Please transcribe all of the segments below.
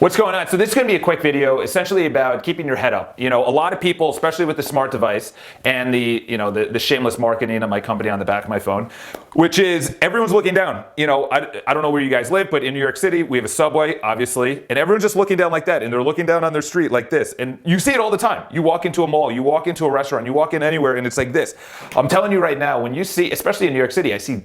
What's going on? So this is going to be a quick video essentially about keeping your head up. You know, a lot of people, especially with the smart device and the shameless marketing of my company on the back of my phone, which is everyone's looking down. You know, I don't know where you guys live, but in New York City, we have a subway, obviously, and everyone's just looking down like that, and they're looking down on their street like this. And you see it all the time. You walk into a mall, you walk into a restaurant, you walk in anywhere, and it's like this. I'm telling you right now, when you see, especially in New York City, I see,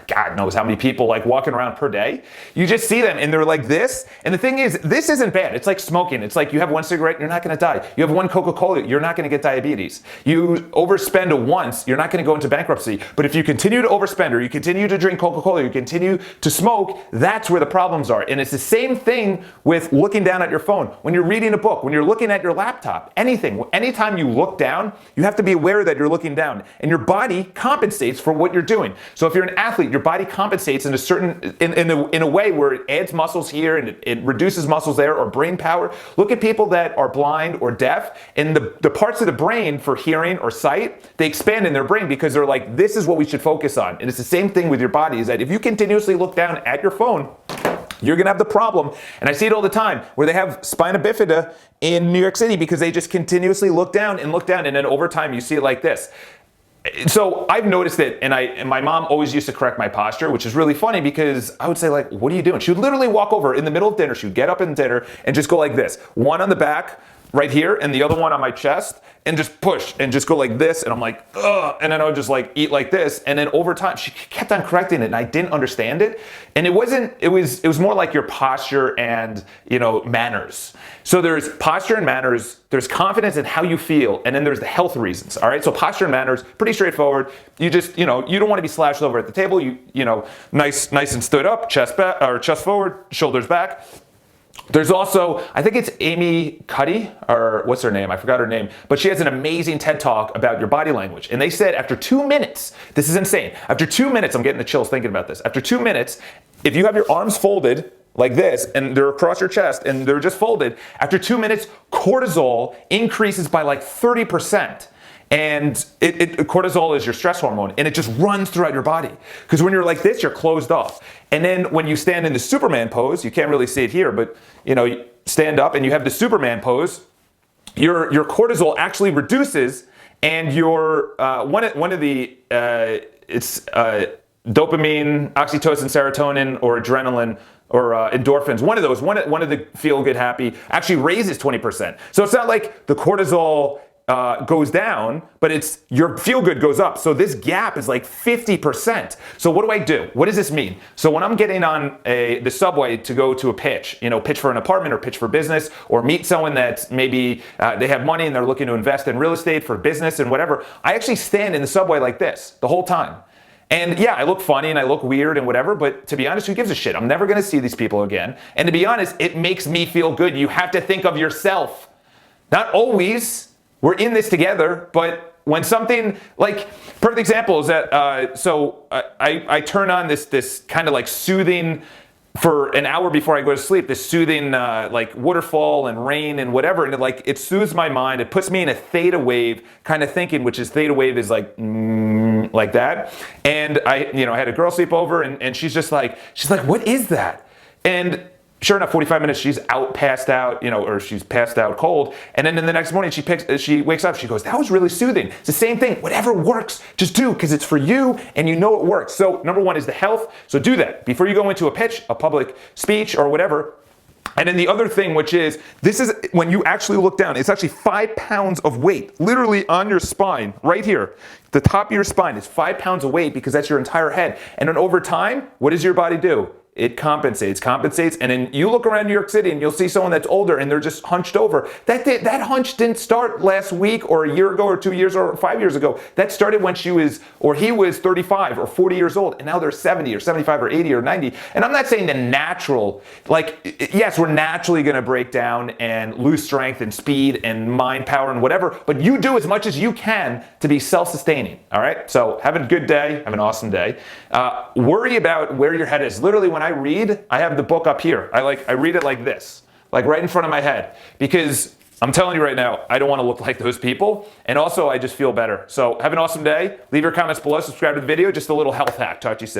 God knows how many people like walking around per day. You just see them, and they're like this. And the thing is, this isn't bad. It's like smoking. It's like you have one cigarette, you're not going to die. You have one Coca-Cola, you're not going to get diabetes. You overspend once, you're not going to go into bankruptcy. But if you continue to overspend, or you continue to drink Coca-Cola, you continue to smoke, that's where the problems are. And it's the same thing with looking down at your phone. When you're reading a book, when you're looking at your laptop, anything, anytime you look down, you have to be aware that you're looking down. And your body compensates for what you're doing. So if you're an athlete, your body compensates in a certain, in a way where it adds muscles here and it reduces muscles there, or brain power. Look at people that are blind or deaf, and the parts of the brain for hearing or sight, they expand in their brain because they're like, this is what we should focus on. And it's the same thing with your body, is that if you continuously look down at your phone, you're gonna have the problem. And I see it all the time where they have spina bifida in New York City because they just continuously look down, and then over time you see it like this. So I've noticed it, and my mom always used to correct my posture, which is really funny because I would say, like, what are you doing? She would literally walk over in the middle of dinner. She would get up in dinner and just go like this. One on the back right here, and the other one on my chest, and just push and just go like this. And I'm like, ugh. And then I would just like eat like this. And then over time, she kept on correcting it, and I didn't understand it. And it was more like your posture and, manners. So there's posture and manners, there's confidence in how you feel, and then there's the health reasons. All right. So posture and manners, pretty straightforward. You just, you don't want to be slouched over at the table. Nice and stood up, chest back or chest forward, shoulders back. There's also, I think it's Amy Cuddy, or what's her name? I forgot her name, but she has an amazing TED Talk about your body language. And they said after 2 minutes, this is insane. After 2 minutes, I'm getting the chills thinking about this. After 2 minutes, if you have your arms folded like this, and they're across your chest, and they're just folded, after 2 minutes, cortisol increases by like 30%. And cortisol is your stress hormone, and it just runs throughout your body. Because when you're like this, you're closed off. And then when you stand in the Superman pose, you can't really see it here, but you stand up and you have the Superman pose, your cortisol actually reduces, and your one of the dopamine, oxytocin, serotonin, or adrenaline, or endorphins, one of the feel good happy actually raises 20%. So it's not like the cortisol goes down, but it's your feel good goes up. So this gap is like 50%. So what do I do? What does this mean? So when I'm getting on the subway to go to a pitch, pitch for an apartment or pitch for business, or meet someone that's maybe they have money and they're looking to invest in real estate for business and whatever, I actually stand in the subway like this the whole time. And yeah, I look funny and I look weird and whatever, but to be honest, who gives a shit? I'm never gonna see these people again. And to be honest, it makes me feel good. You have to think of yourself. Not always. We're in this together, but when something, like, perfect example is that, I turn on this kind of like soothing, for an hour before I go to sleep, this soothing like waterfall and rain and whatever, and it soothes my mind. It puts me in a theta wave kind of thinking, which is theta wave is like that. And I had a girl sleep over, and she's like, what is that? And sure enough, 45 minutes, she's passed out, or she's passed out cold. And then in the next morning, she wakes up, she goes, that was really soothing. It's the same thing. Whatever works, just do, because it's for you and it works. So number one is the health. So do that before you go into a pitch, a public speech, or whatever. And then the other thing, which is, this is when you actually look down, it's actually 5 pounds of weight, literally on your spine, right here. The top of your spine is 5 pounds of weight, because that's your entire head. And then over time, what does your body do? It compensates, and then you look around New York City and you'll see someone that's older and they're just hunched over. That hunch didn't start last week or a year ago or 2 years or 5 years ago. That started when he was 35 or 40 years old, and now they're 70 or 75 or 80 or 90. And I'm not saying the natural, yes, we're naturally gonna break down and lose strength and speed and mind power and whatever, but you do as much as you can to be self-sustaining, all right? So have a good day, have an awesome day. Worry about where your head is. Literally, when I read, I have the book up here. I read it like this, like right in front of my head, because I'm telling you right now, I don't want to look like those people. And also, I just feel better. So have an awesome day. Leave your comments below, subscribe to the video. Just a little health hack. Talk to you soon.